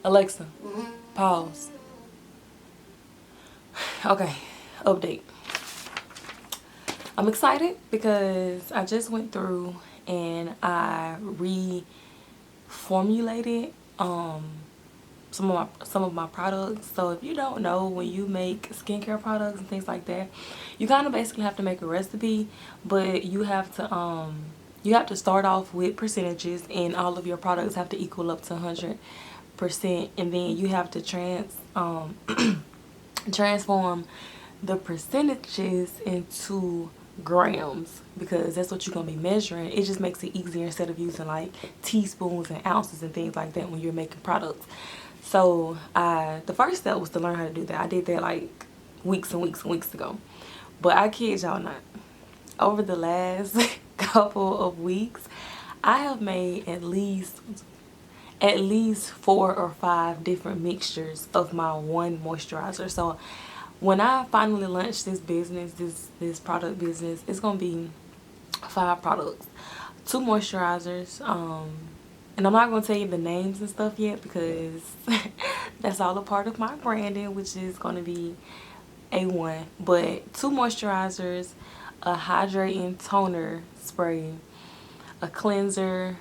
Alexa, pause. Okay, update. I'm excited because I just went through and I reformulated some of my products. So if you don't know, when you make skincare products and things like that, you kind of basically have to make a recipe, but you have to start off with percentages, and all of your products have to equal up to 100%, and then you have to transform the percentages into grams, because that's what you're going to be measuring. It just makes it easier instead of using like teaspoons and ounces and things like that when you're making products. So the first step was to learn how to do that. I did that like weeks and weeks and weeks ago. But I kid y'all not, over the last couple of weeks, I have made at least 4 or 5 different mixtures of my one moisturizer. So when I finally launch this business, this product business, it's gonna be 5 products, 2 moisturizers, and I'm not gonna tell you the names and stuff yet because that's all a part of my branding, which is gonna be A1. But 2 moisturizers, a hydrating toner spray, a cleanser,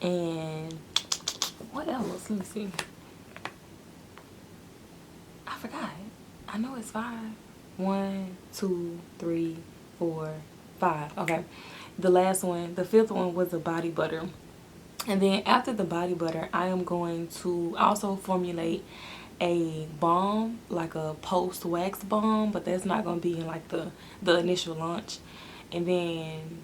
and what else? Let me see. I forgot. I know it's 5. 1, 2, 3, 4, 5. Okay. The last one, the 5th one, was a body butter. And then after the body butter, I am going to also formulate a balm, like a post wax balm, but that's not going to be in like the initial launch. And then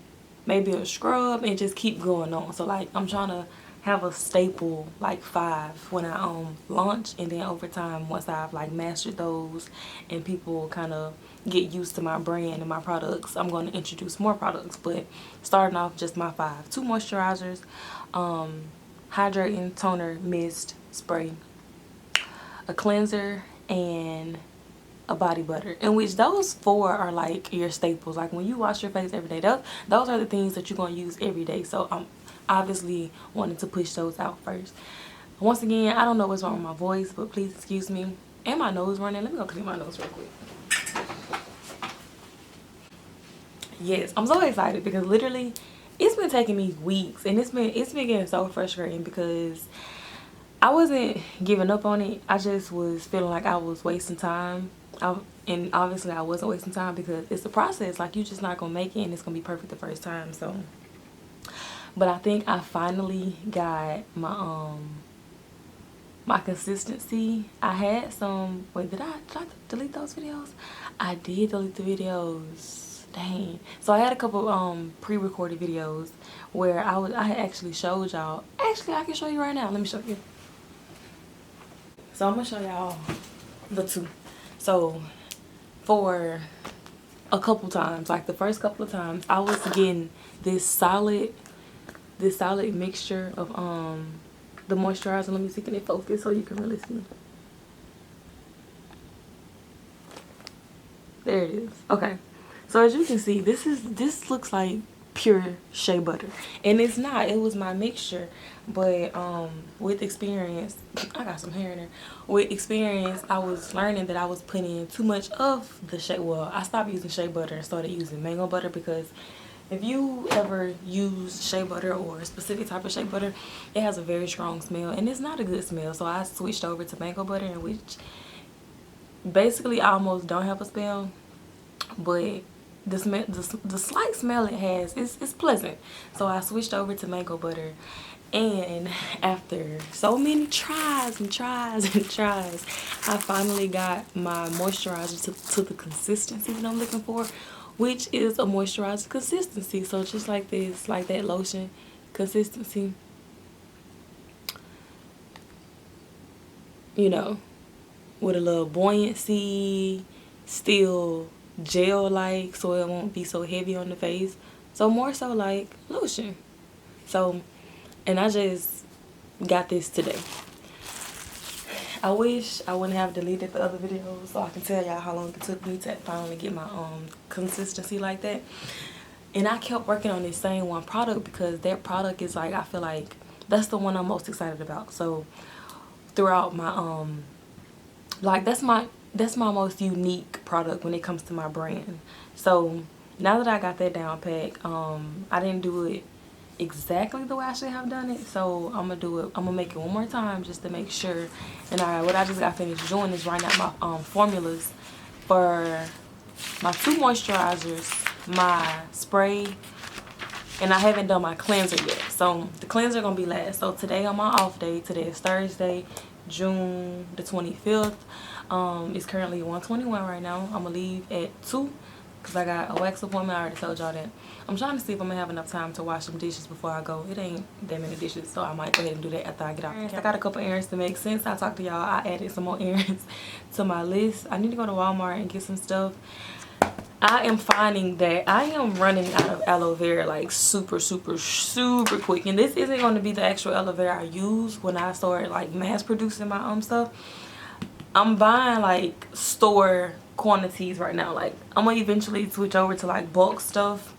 maybe a scrub, and just keep going on. So like I'm trying to have a staple like 5 when I launch, and then over time, once I've like mastered those and people kind of get used to my brand and my products, I'm going to introduce more products. But starting off, just my 5: 2 moisturizers, hydrating toner mist spray, a cleanser, and a body butter. In which those 4 are like your staples. Like when you wash your face every day, those are the things that you're going to use every day. So I'm obviously wanting to push those out first. Once again, I don't know what's wrong with my voice, but please excuse me. And my nose running. Let me go clean my nose real quick. Yes, I'm so excited because literally it's been taking me weeks, and it's been getting so frustrating because I wasn't giving up on it. I just was feeling like I was wasting time. And obviously I wasn't wasting time because it's a process. Like, you're just not gonna make it and it's gonna be perfect the first time. So, but I think I finally got my consistency. I had some, wait, did I delete those videos? I did delete the videos. Dang. So I had a couple pre-recorded videos where I had actually showed y'all. Actually, I can show you right now. Let me show you. So I'm gonna show y'all the 2. So for a couple times, like the first couple of times, I was getting this solid mixture of the moisturizer. Let me see, can it focus so you can really see? There it is. Okay, so as you can see, this looks like pure shea butter, and it's not. It was my mixture, but with experience, I got some hair in there. With experience, I was learning that I was putting in too much of the shea. Well, I stopped using shea butter and started using mango butter, because if you ever use shea butter or a specific type of shea butter, it has a very strong smell, and it's not a good smell. So I switched over to mango butter, in which basically I almost don't have a smell, but the slight smell it has is pleasant. So I switched over to mango butter, and after so many tries and tries and tries, I finally got my moisturizer to the consistency that I'm looking for, which is a moisturizer consistency. So just like this, like that lotion consistency, you know, with a little buoyancy, still gel like, so it won't be so heavy on the face. So more so like lotion. So, and I just got this today. I wish I wouldn't have deleted the other videos so I can tell y'all how long it took me to finally get my consistency like that. And I kept working on this same one product because that product is like, I feel like That's the one I'm most excited about. So throughout my like that's my most unique product when it comes to my brand. So now that I got that down pat, I didn't do it exactly the way I should have done it, so I'm gonna make it one more time just to make sure. And what I just got finished doing is writing out my formulas for my 2 moisturizers, my spray, and I haven't done my cleanser yet. So the cleanser gonna be last. So today on my off day, today is Thursday, June the 25th. It's currently 1:21 right now. I'm gonna leave at 2 because I got a wax appointment. I already told y'all that. I'm trying to see if I'm gonna have enough time to wash some dishes before I go. It ain't that many dishes, so I might go ahead and do that after I get off. I got a couple errands to make. Since I talked to y'all, I added some more errands to my list. I need to go to Walmart and get some stuff. I am finding that I am running out of aloe vera like super quick, and this isn't going to be the actual aloe vera I use when I start like mass producing my stuff. I'm buying like store quantities right now. Like I'm gonna eventually switch over to like bulk stuff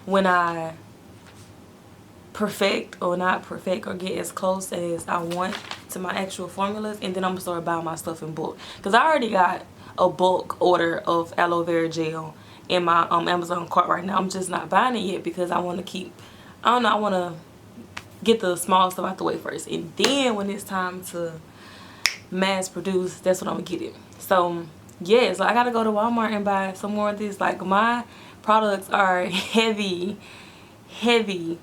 when I perfect or not perfect or get as close as I want to my actual formulas, and then I'm gonna start buying my stuff in bulk because I already got a bulk order of aloe vera gel in my Amazon cart right now. I'm just not buying it yet because I want to keep, I don't know, I want to get the small stuff out the way first, and then when it's time to mass produce, that's when I'm gonna get it. So yeah, so I gotta go to Walmart and buy some more of this. Like my products are heavy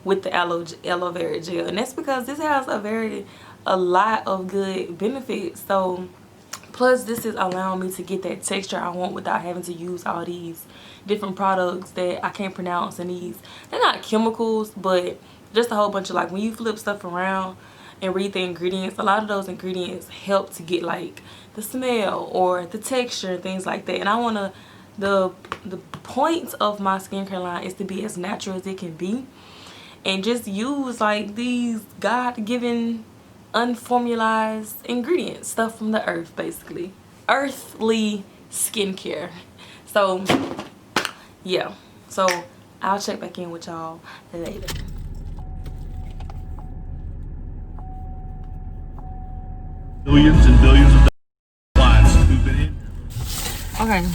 with the aloe vera gel, and that's because this has a lot of good benefits. So plus this is allowing me to get that texture I want without having to use all these different products that I can't pronounce, and they're not chemicals, but just a whole bunch of, like, when you flip stuff around and read the ingredients, a lot of those ingredients help to get like the smell or the texture and things like that. And I want to, the point of my skincare line is to be as natural as it can be and just use like these God-given unformulated ingredients, stuff from the earth, basically earthly skincare. So yeah, so I'll check back in with y'all later. Billions and billions of lives who've been in. Okay,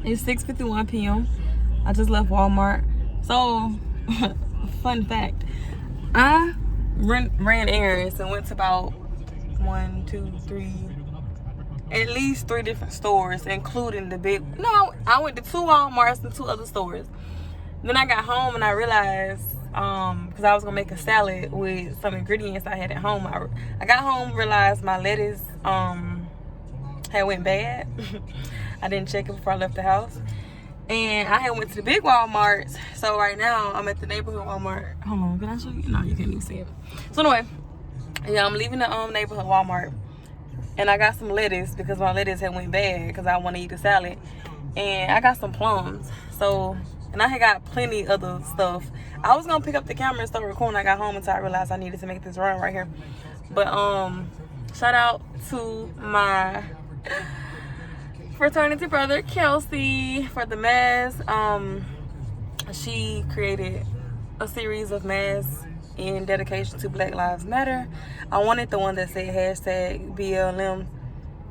it's 6:51 p.m. I just left Walmart. So fun fact, I ran errands and went to about 1, 2, 3, at least 3 different stores, including the big, no, I went to 2 Walmarts and 2 other stores. Then I got home and I realized, because I was gonna make a salad with some ingredients I had at home, I got home, realized my lettuce had went bad. I didn't check it before I left the house, and I had went to the big Walmarts. So right now I'm at the neighborhood Walmart. Hold on, can I show you? No, you can't even see it. So anyway, yeah, I'm leaving the neighborhood Walmart, and I got some lettuce because my lettuce had went bad because I want to eat a salad, and I got some plums. So, and I had got plenty other stuff. I was gonna pick up the camera and start recording. I got home until I realized I needed to make this run right here. But shout out to my fraternity brother Kelsey for the masks. She created a series of masks in dedication to Black Lives Matter. I wanted the one that said hashtag BLM,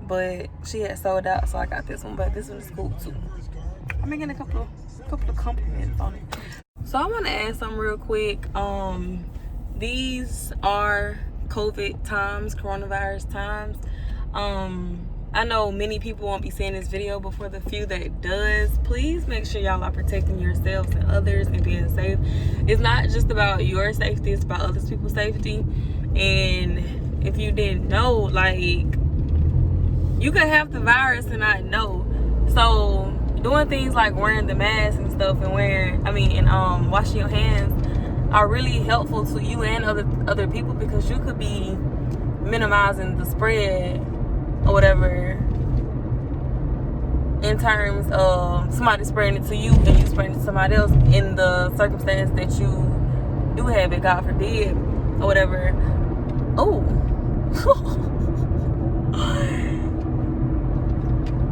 but she had sold out, so I got this one. But this one is cool too. I'm making a couple of compliments on it. So I want to add something real quick. These are COVID times, coronavirus times. I know many people won't be seeing this video, but for the few that does, please make sure y'all are protecting yourselves and others and being safe. It's not just about your safety, it's about other people's safety. And if you didn't know, like, you could have the virus and not know. So doing things like wearing the mask and stuff and washing your hands are really helpful to you and other people, because you could be minimizing the spread or whatever in terms of somebody spreading it to you and you spreading it to somebody else in the circumstance that you do have it, God forbid, or whatever. Oh.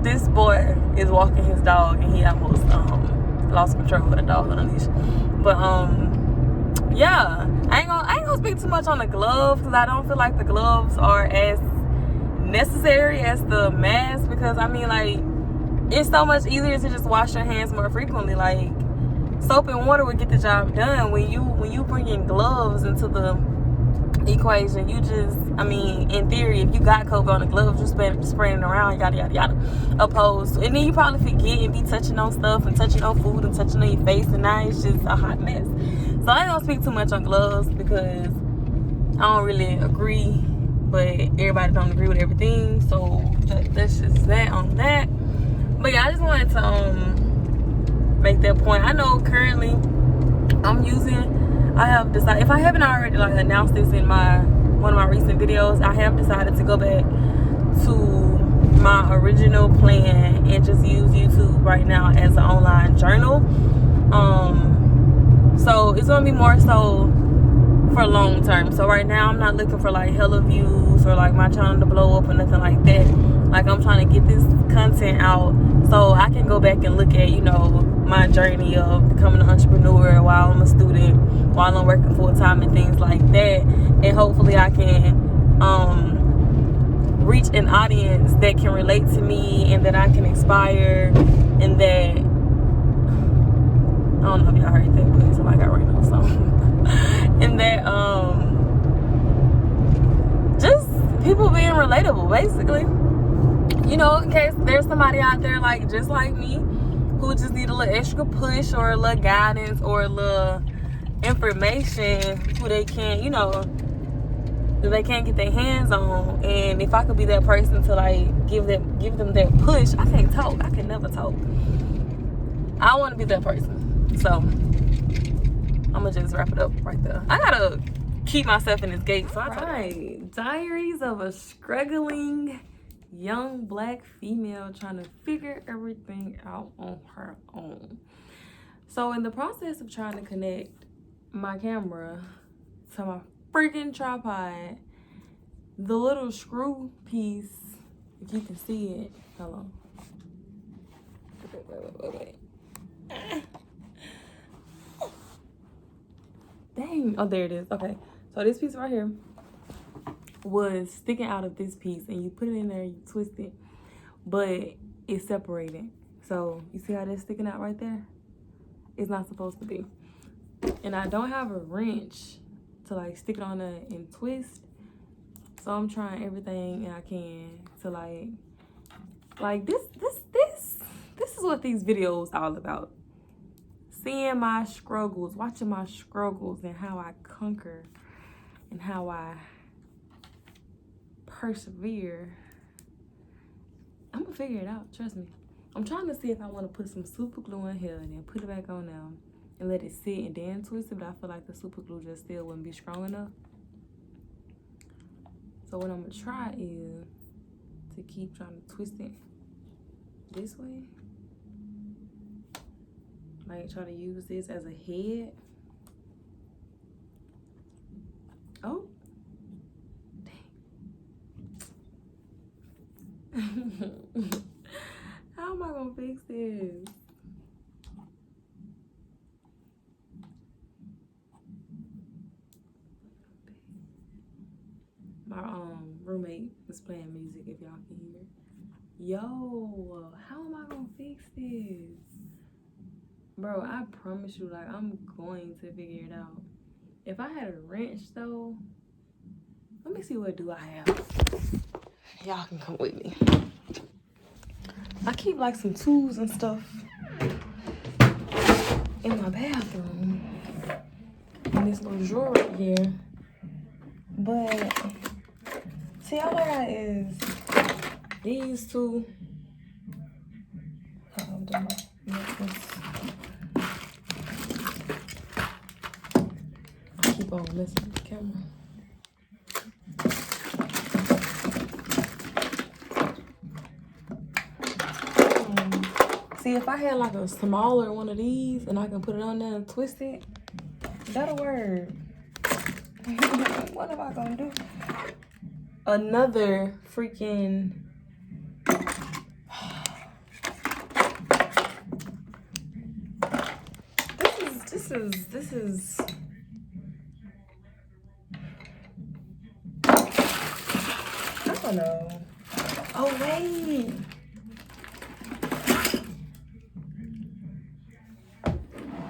This boy is walking his dog and he almost lost control of the dog on a leash. But yeah, I ain't gonna speak too much on the gloves because I don't feel like the gloves are as necessary as the mask, because I mean, like, it's so much easier to just wash your hands more frequently. Like, soap and water would get the job done. When you bring in gloves into the equation, you just, I mean, in theory, if you got COVID on the gloves, you spraying it around, yada yada yada, opposed to, and then you probably forget and be touching on stuff and touching on food and touching on your face, and now it's just a hot mess. So I ain't gonna speak too much on gloves because I don't really agree, but everybody don't agree with everything, so that's just that on that. But yeah, I just wanted to make that point. I know currently I have decided, if I haven't already like announced this in one of my recent videos, I have decided to go back to my original plan and just use YouTube right now as an online journal. So it's gonna be more so for long term. So right now I'm not looking for like hella views or like my channel to blow up or nothing like that. Like, I'm trying to get this content out so I can go back and look at, you know, my journey of becoming an entrepreneur while I'm a student, while I'm working full time and things like that. And hopefully I can reach an audience that can relate to me and that I can inspire, and that, I don't know if y'all heard that, but somebody got right now, so and that just people being relatable, basically. You know, in case there's somebody out there like just like me who just need a little extra push or a little guidance or a little information who they can't, you know, that they can't get their hands on. And if I could be that person to like give them that push. I can't talk. I can never talk. I want to be that person. So I'm gonna just wrap it up right there. I gotta keep myself in this gate. So right. Diaries of a struggling young black female trying to figure everything out on her own. So in the process of trying to connect my camera to my freaking tripod, the little screw piece, if you can see it, hello. Wait. Dang, oh, there it is. Okay, so this piece right here was sticking out of this piece, and you put it in there, you twist it, but it's separated. So you see how that's sticking out right there? It's not supposed to be. And I don't have a wrench to like stick it on there and twist, so I'm trying everything I can to like this is what these videos all about. Seeing my struggles, watching my struggles, and how I conquer and how I persevere. I'm gonna figure it out, trust me. I'm trying to see if I want to put some super glue in here and then put it back on now and let it sit and then twist it, but I feel like the super glue just still wouldn't be strong enough. So what I'm gonna try is to keep trying to twist it this way. Like, try to use this as a head. Oh, how am I gonna fix this? My roommate was playing music, if y'all can hear. Yo, how am I gonna fix this? Bro, I promise you, like, I'm going to figure it out. If I had a wrench though, let me see what do I have. Y'all can come with me. I keep like some tools and stuff in my bathroom in this little drawer right here. But see, all I got is these two. Keep on messing with the camera. See, if I had like a smaller one of these and I can put it on there and twist it, that'll work. What am I gonna do? Another freaking this is don't know. Oh, wait.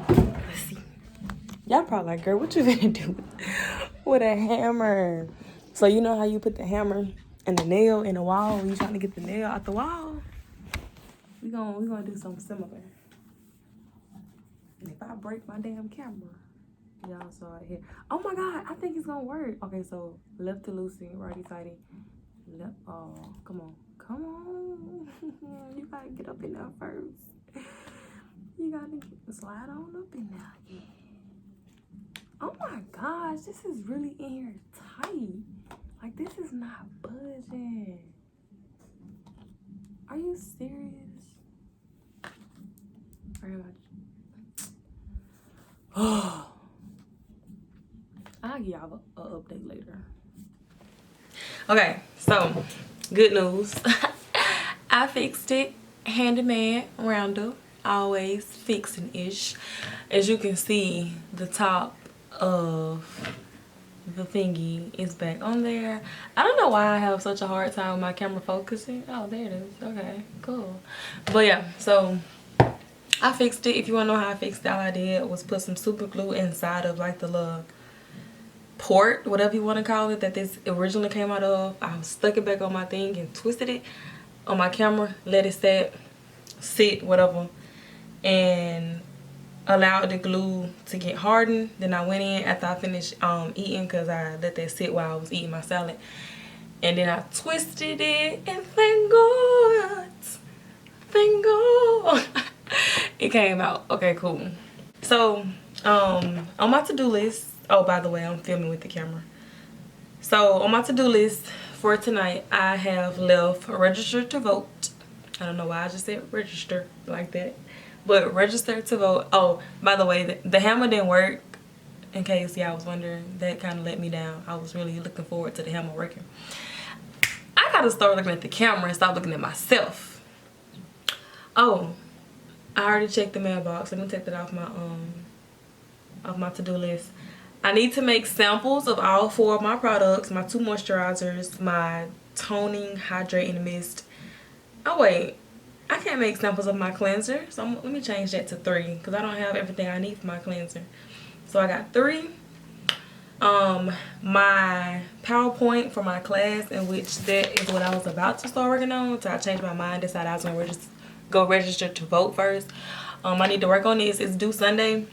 Let's see. Y'all probably like, girl, what you gonna do with a hammer? So you know how you put the hammer and the nail in the wall when you trying to get the nail out the wall? We gonna do something similar. And if I break my damn camera, y'all saw it here. Oh my God, I think it's gonna work. Okay, so left to Lucy, righty tighty. Left. Oh, come on, come on. You gotta get up in there first. You gotta slide on up in there. Yeah. Oh my gosh, this is really in here tight. Like, this is not budging. Are you serious? Very much. Oh. I'll give y'all an update later. Okay, so good news. I fixed it. Handyman Miranda, always fixing-ish. As you can see, the top of the thingy is back on there. I don't know why I have such a hard time with my camera focusing. Oh, there it is. Okay, cool. But yeah, so I fixed it. If you want to know how I fixed it, all I did was put some super glue inside of like the little port, whatever you want to call it, that this originally came out of. I stuck it back on my thing and twisted it on my camera, let it sit, whatever, and allowed the glue to get hardened. Then I went in after I finished eating, because I let that sit while I was eating my salad, and then I twisted it, and thank God it came out. Okay, cool. So on my to-do list, oh, by the way, I'm filming with the camera. So on my to-do list for tonight, I have left register to vote. I don't know why I just said register like that, but register to vote. Oh, by the way, the hammer didn't work, in case y'all was wondering. That kind of let me down. I was really looking forward to the hammer working. I gotta start looking at the camera and stop looking at myself. Oh, I already checked the mailbox. Let me take that off my to-do list. I need to make samples of all 4 of my products, my 2 moisturizers, my toning hydrating mist. Oh wait, I can't make samples of my cleanser, so let me change that to 3, because I don't have everything I need for my cleanser. So I got 3. My PowerPoint for my class, in which that is what I was about to start working on, so I changed my mind, decided I was going to go register to vote first. I need to work on this. It's due Sunday.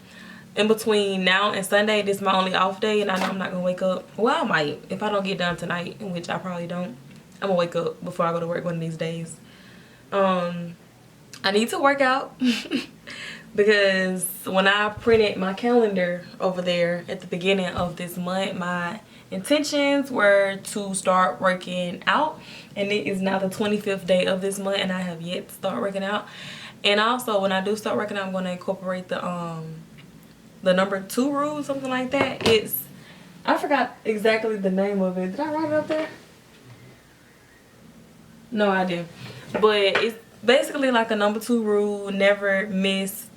In between now and Sunday, this is my only off day, and I know I'm not gonna wake up. Well, I might if I don't get done tonight, which I probably don't. I'm gonna wake up before I go to work one of these days. I need to work out because when I printed my calendar over there at the beginning of this month, my intentions were to start working out, and it is now the 25th day of this month, and I have yet to start working out. And also, when I do start working out, I'm gonna incorporate the number 2 rule, something like that. I forgot exactly the name of it. Did I write it up there? No, I didn't. But it's basically like a number 2 rule: never miss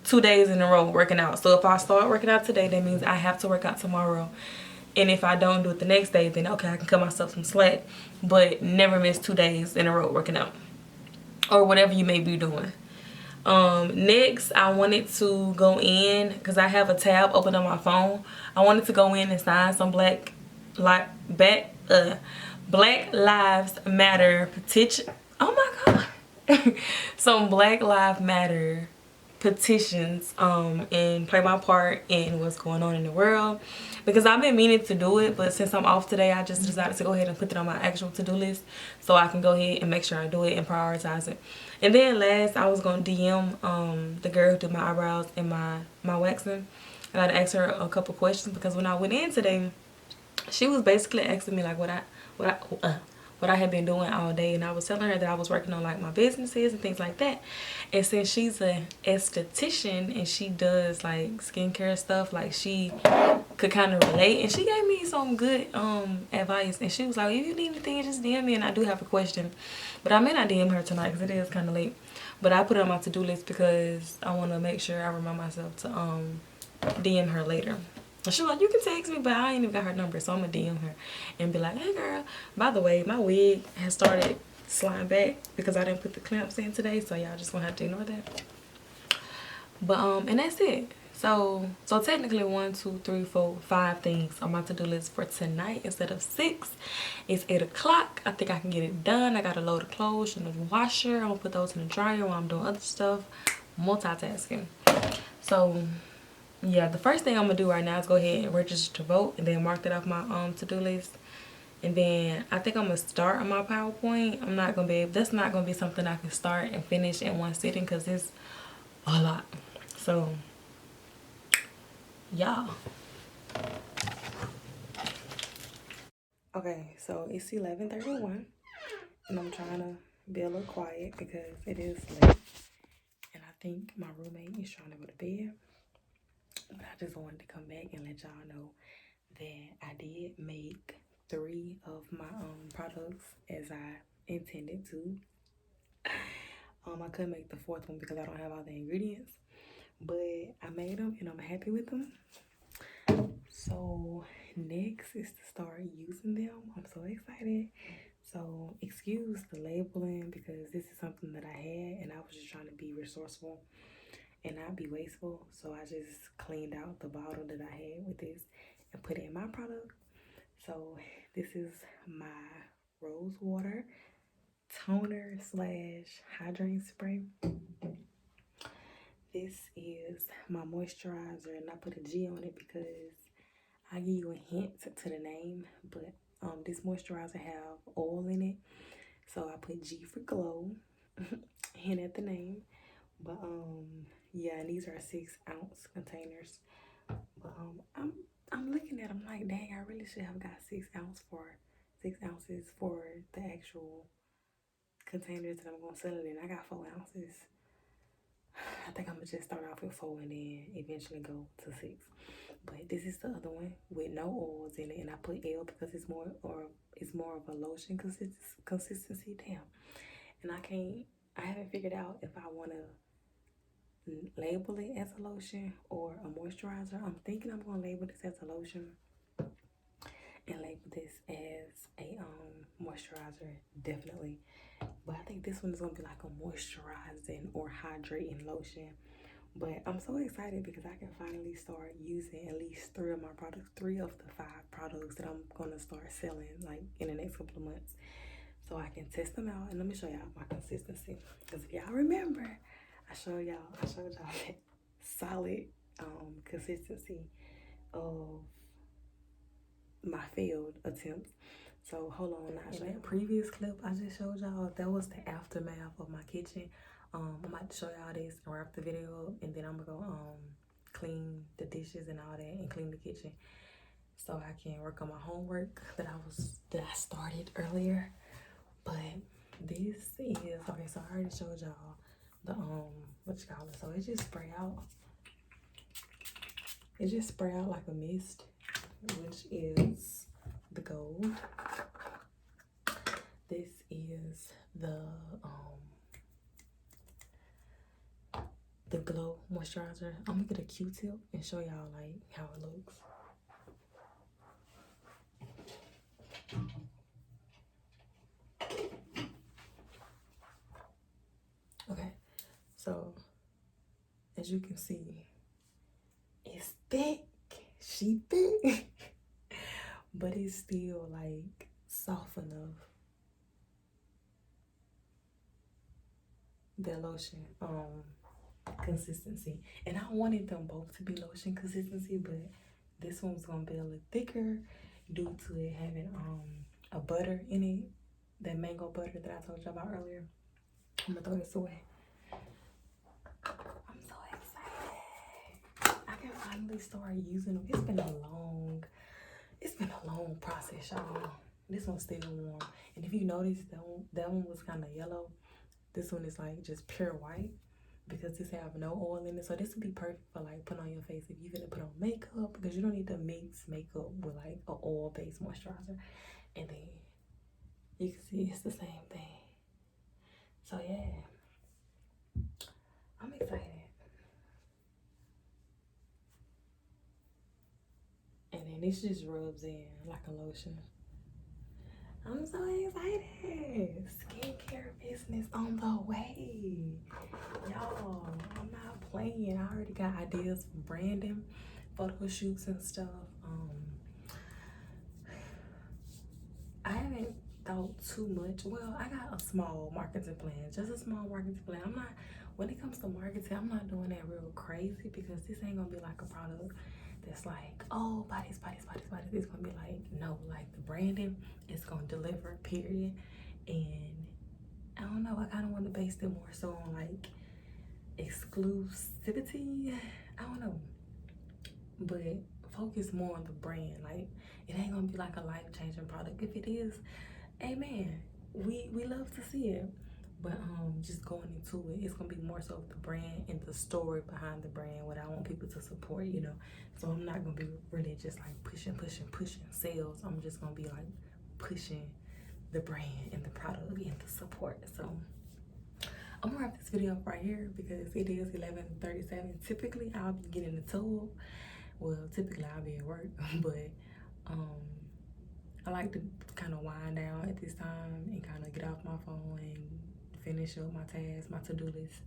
2 days in a row working out. So if I start working out today, that means I have to work out tomorrow. And if I don't do it the next day, then okay, I can cut myself some slack. But never miss 2 days in a row working out, or whatever you may be doing. Next, I wanted to go in, because I have a tab open on my phone. I wanted to go in and sign some Black Lives Matter petition. Oh my God. Some Black Lives Matter petitions, and play my part in what's going on in the world, because I've been meaning to do it, but since I'm off today, I just decided to go ahead and put it on my actual to-do list so I can go ahead and make sure I do it and prioritize it. And then last, I was gonna DM the girl who did my eyebrows and my waxing, and I'd ask her a couple questions, because when I went in today, she was basically asking me like what I had been doing all day, and I was telling her that I was working on like my businesses and things like that. And since she's an esthetician and she does like skincare stuff, like she could kind of relate, and she gave me some good advice. And she was like, if you need anything, just DM me, and I do have a question, but I may not DM her tonight because it is kind of late. But I put it on my to-do list because I want to make sure I remind myself to DM her later. She was like, you can text me, but I ain't even got her number, so I'm gonna DM her and be like, hey girl, by the way, my wig has started sliding back because I didn't put the clamps in today, so y'all just gonna have to ignore that. But and that's it. So technically 1, 2, 3, 4, 5 things on my to-do list for tonight instead of 6. It's 8 o'clock. I think I can get it done. I got a load of clothes in the washer. I'm gonna put those in the dryer while I'm doing other stuff. Multitasking. So yeah, the first thing I'm gonna do right now is go ahead and register to vote and then mark that off my to-do list. And then I think I'm gonna start on my PowerPoint. I'm not gonna be able, that's not gonna be something I can start and finish in one sitting because it's a lot. So yeah. Okay, so it's 11:31 and I'm trying to be a little quiet because it is late and I think my roommate is trying to go to bed. But I just wanted to come back and let y'all know that I did make 3 of my products as I intended to. I couldn't make the 4th one because I don't have all the ingredients, but I made them and I'm happy with them. So next is to start using them. I'm so excited. So excuse the labeling because this is something that I had and I was just trying to be resourceful and not be wasteful. So I just cleaned out the bottle that I had with this and put it in my product. So this is my rose water toner slash hydrating spray. This is my moisturizer and I put a G on it because I give you a hint to the name, but this moisturizer have oil in it, so I put G for glow. Hint at the name, but yeah, and these are 6-ounce containers. But I'm looking at them like, dang, I really should have got 6 ounces for the actual containers that I'm gonna sell it in. I got 4 ounces. I think I'm gonna just start off with 4 and then eventually go to 6. But this is the other one with no oils in it, and I put L because it's more of a lotion consistency. Damn, and I haven't figured out if I want to label it as a lotion or a moisturizer. I'm thinking I'm gonna label this as a lotion and label this as a moisturizer, definitely. But I think this one is gonna be like a moisturizing or hydrating lotion. But I'm so excited because I can finally start using at least 3 of my products, 3 of the 5 products that I'm gonna start selling like in the next couple of months. So I can test them out and let me show y'all my consistency. Because if y'all remember, I showed y'all that solid consistency of my failed attempts. So hold on, in that previous clip I just showed y'all, that was the aftermath of my kitchen. I'm about to show y'all this and wrap the video, and then I'm gonna go clean the dishes and all that and clean the kitchen so I can work on my homework that I started earlier. But this is okay, so I already showed y'all the what you call it. So it just spray out like a mist, which is the gold. This is the glow moisturizer. I'm gonna get a Q-tip and show y'all like how it looks. Okay, so as you can see, it's thick. She thick, but it's still like soft enough. That lotion consistency, and I wanted them both to be lotion consistency, but this one's gonna be a little thicker due to it having a butter in it, that mango butter that I told you about earlier. I'm gonna throw this away. I'm so excited. I can finally start using them. It's been a long process, y'all. This one's still warm, and if you notice, that one was kind of yellow. This one is like just pure white because this have no oil in it. So this would be perfect for like putting on your face if you're gonna put on makeup, because you don't need to mix makeup with like an oil-based moisturizer. And then you can see it's the same thing. So yeah, I'm excited. and this just rubs in like a lotion. I'm so excited. Skincare business on the way. Y'all, I'm not playing. I already got ideas for branding, photo shoots and stuff. I haven't thought too much. Well, I got a small marketing plan, just a small marketing plan. I'm not, when it comes to marketing, I'm not doing that real crazy because this ain't gonna be like a product that's like, oh, buy this, buy this, buy this, buy this. It's gonna be like, no, like the branding is gonna deliver, period. And I don't know, I kind of want to base it more so on like exclusivity. I don't know, but focus more on the brand. Like it ain't gonna be like a life-changing product. If it is, amen, we love to see it. But just going into it, it's gonna be more so of the brand and the story behind the brand, what I want people to support, you know. So I'm not gonna be really just like pushing sales. I'm just gonna be like pushing the brand and the product and the support. So I'm gonna wrap this video up right here because it is 11:37. Typically I'll be getting the tool. Well, typically I'll be at work, but I like to kind of wind down at this time and kind of get off my phone and finish up my tasks, my to-do list,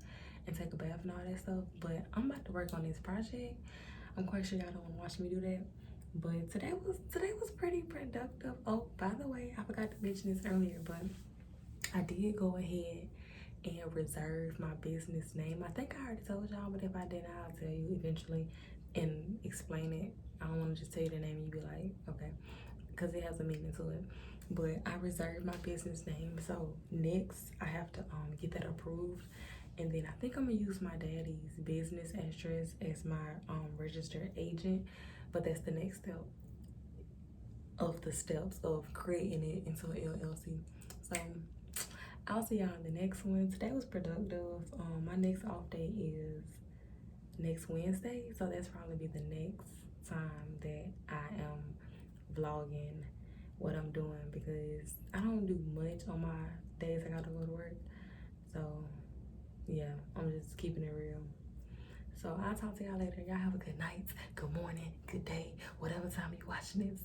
and take a bath and all that stuff. But I'm about to work on this project. I'm quite sure y'all don't want to watch me do that. But today was pretty productive. Oh, by the way, I forgot to mention this earlier, but I did go ahead and reserve my business name. I think I already told y'all, but if I didn't, I'll tell you eventually and explain it. I don't want to just tell you the name and you be like, okay, because it has a meaning to it. But I reserved my business name, so next I have to get that approved, and then I think I'm gonna use my daddy's business address as my registered agent. But that's the next step of the steps of creating it into an LLC. So I'll see y'all in the next one. Today was productive. My next off day is next Wednesday, so that's probably be the next time that I am vlogging what I'm doing because I don't do much on my days I gotta go to work. So yeah, I'm just keeping it real. So I'll talk to y'all later. Y'all have a good night, good morning, good day, whatever time you're watching this.